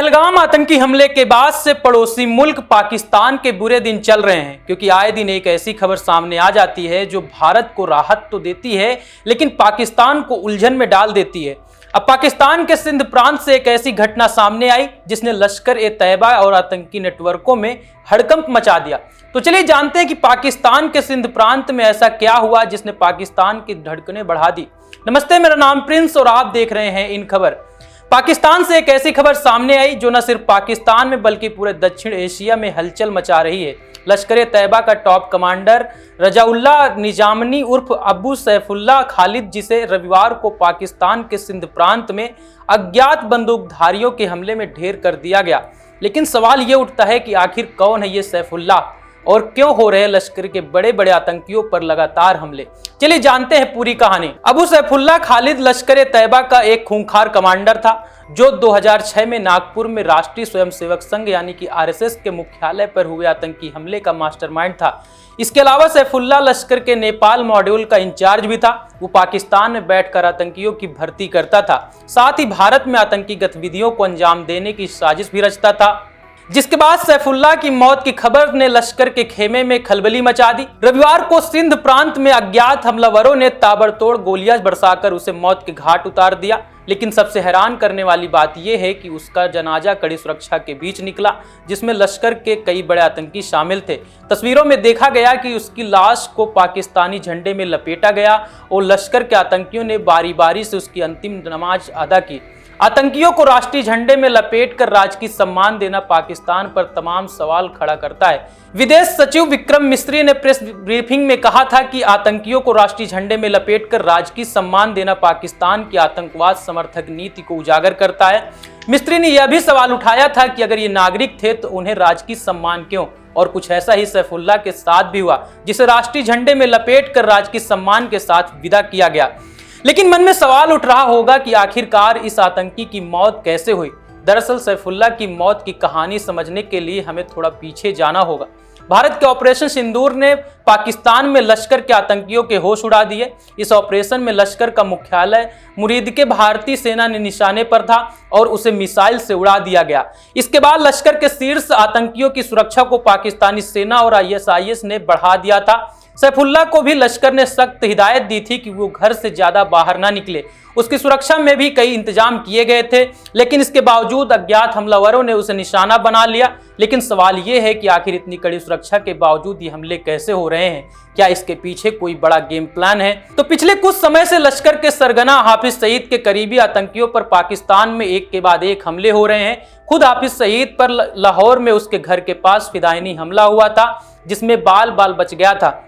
पहलगाम आतंकी हमले के बाद से पड़ोसी मुल्क पाकिस्तान के बुरे दिन चल रहे हैं, क्योंकि आए दिन एक ऐसी खबर सामने आ जाती है जो भारत को राहत तो देती है लेकिन पाकिस्तान को उलझन में डाल देती है। अब पाकिस्तान के सिंध प्रांत से एक ऐसी घटना सामने आई जिसने लश्कर ए तैयबा और आतंकी नेटवर्कों में हड़कंप मचा दिया। तो चलिए जानते हैं कि पाकिस्तान के सिंध प्रांत में ऐसा क्या हुआ जिसने पाकिस्तान की धड़कनें बढ़ा दी। नमस्ते, मेरा नाम प्रिंस और आप देख रहे हैं इन खबर। पाकिस्तान से एक ऐसी खबर सामने आई जो न सिर्फ पाकिस्तान में बल्कि पूरे दक्षिण एशिया में हलचल मचा रही है। लश्कर ए तैयबा का टॉप कमांडर रजाउल्ला निजामनी उर्फ अबू सैफुल्लाह खालिद, जिसे रविवार को पाकिस्तान के सिंध प्रांत में अज्ञात बंदूकधारियों के हमले में ढेर कर दिया गया। लेकिन सवाल ये उठता है कि आखिर कौन है ये सैफुल्लाह और क्यों हो रहे लश्कर के बड़े बड़े आतंकियों पर लगातार हमले। चलिए जानते हैं पूरी कहानी। अबू सैफुल्लाह खालिद लश्कर ए तैयबा का एक खूंखार कमांडर था जो 2006 में नागपुर में राष्ट्रीय स्वयंसेवक संघ यानी कि आरएसएस के मुख्यालय पर हुए आतंकी हमले का मास्टरमाइंड था। इसके अलावा सैफुल्लाह लश्कर के नेपाल मॉड्यूल का इंचार्ज भी था। वो पाकिस्तान में बैठकर आतंकियों की भर्ती करता था, साथ ही भारत में आतंकी गतिविधियों को अंजाम देने की साजिश भी रचता था। जिसके बाद सैफुल्लाह की मौत की खबर ने लश्कर के खेमे में खलबली मचा दी। रविवार को सिंध प्रांत में अज्ञात हमलावरों ने ताबड़तोड़ गोलियां बरसाकर उसे मौत के घाट उतार दिया। लेकिन सबसे हैरान करने वाली बात यह है कि उसका जनाजा कड़ी सुरक्षा के बीच निकला, जिसमें लश्कर के कई बड़े आतंकी शामिल थे। तस्वीरों में देखा गया कि उसकी लाश को पाकिस्तानी झंडे में लपेटा गया और लश्कर के आतंकियों ने बारी बारी से उसकी अंतिम नमाज अदा की। आतंकियों को राष्ट्रीय झंडे में लपेटकर राजकीय सम्मान देना पाकिस्तान पर तमाम सवाल खड़ा करता है। विदेश सचिव विक्रम मिस्री ने प्रेस ब्रीफिंग में कहा था कि आतंकियों को राष्ट्रीय झंडे में लपेटकर राजकीय सम्मान देना पाकिस्तान की आतंकवाद समर्थक नीति को उजागर करता है। मिस्री ने यह भी सवाल उठाया था कि अगर ये नागरिक थे तो उन्हें राजकीय सम्मान क्यों, और कुछ ऐसा ही सैफुल्लाह के साथ भी हुआ, जिसे राष्ट्रीय झंडे में लपेटकर राजकीय सम्मान के साथ विदा किया गया। लेकिन मन में सवाल उठ रहा होगा कि आखिरकार इस आतंकी की मौत कैसे हुई। दरअसल सैफुल्लाह की मौत की कहानी समझने के लिए हमें थोड़ा पीछे जाना होगा। भारत के ऑपरेशन सिंदूर ने पाकिस्तान में लश्कर के आतंकियों के होश उड़ा दिए। इस ऑपरेशन में लश्कर का मुख्यालय मुरीद के भारतीय सेना ने निशाने पर था और उसे मिसाइल से उड़ा दिया गया। इसके बाद लश्कर के शीर्ष आतंकियों की सुरक्षा को पाकिस्तानी सेना और आईएसआईएस ने बढ़ा दिया था। सैफुल्लाह को भी लश्कर ने सख्त हिदायत दी थी कि वो घर से ज्यादा बाहर ना निकले। उसकी सुरक्षा में भी कई इंतजाम किए गए थे, लेकिन इसके बावजूद अज्ञात हमलावरों ने उसे निशाना बना लिया। लेकिन सवाल ये है कि आखिर इतनी कड़ी सुरक्षा के बावजूद ये हमले कैसे हो रहे हैं? क्या इसके पीछे कोई बड़ा गेम प्लान है? तो पिछले कुछ समय से लश्कर के सरगना हाफिज सईद के करीबी आतंकियों पर पाकिस्तान में एक के बाद एक हमले हो रहे हैं। खुद हाफिज सईद पर लाहौर में उसके घर के पास फिदायनी हमला हुआ था, जिसमें बाल बाल बच गया था।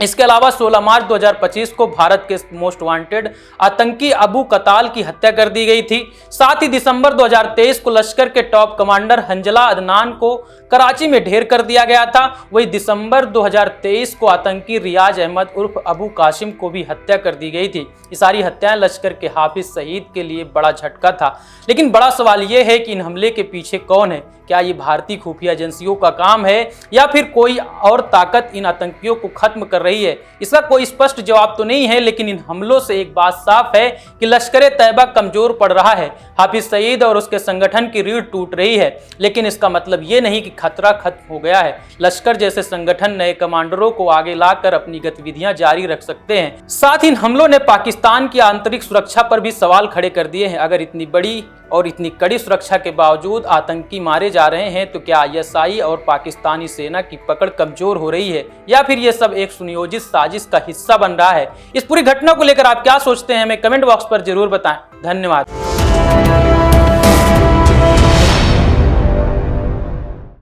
इसके अलावा 16 मार्च 2025 को भारत के मोस्ट वांटेड आतंकी अबू कताल की हत्या कर दी गई थी। साथ ही दिसंबर 2023 को लश्कर के टॉप कमांडर हंजला अदनान को कराची में ढेर कर दिया गया था। वही दिसंबर 2023 को आतंकी रियाज अहमद उर्फ अबू कासिम को भी हत्या कर दी गई थी। ये सारी हत्याएं लश्कर के हाफिज सईद के लिए बड़ा झटका था। लेकिन बड़ा सवाल ये है कि इन हमले के पीछे कौन है? क्या ये भारतीय खुफिया एजेंसियों का काम है या फिर कोई और ताकत इन आतंकियों को खत्म कर रही है? इसका कोई स्पष्ट जवाब तो नहीं है, लेकिन इन हमलों से एक बात साफ है कि लश्कर ए तैयबा कमजोर पड़ रहा है। हाफिज सईद और उसके संगठन की रीढ़ टूट रही है, लेकिन इसका मतलब ये नहीं कि खतरा खत्म हो गया है। लश्कर जैसे संगठन नए कमांडरों को आगे लाकर अपनी गतिविधियां जारी रख सकते हैं। साथ ही इन हमलों ने पाकिस्तान की आंतरिक सुरक्षा पर भी सवाल खड़े कर दिए हैं। अगर इतनी बड़ी और इतनी कड़ी सुरक्षा के बावजूद आतंकी मारे जा रहे हैं तो क्या आईएसआई और पाकिस्तानी सेना की पकड़ कमजोर हो रही है या फिर ये सब एक सुनियोजित साजिश का हिस्सा बन रहा है? इस पूरी घटना को लेकर आप क्या सोचते हैं? हमें कमेंट बॉक्स पर जरूर बताएं। धन्यवाद।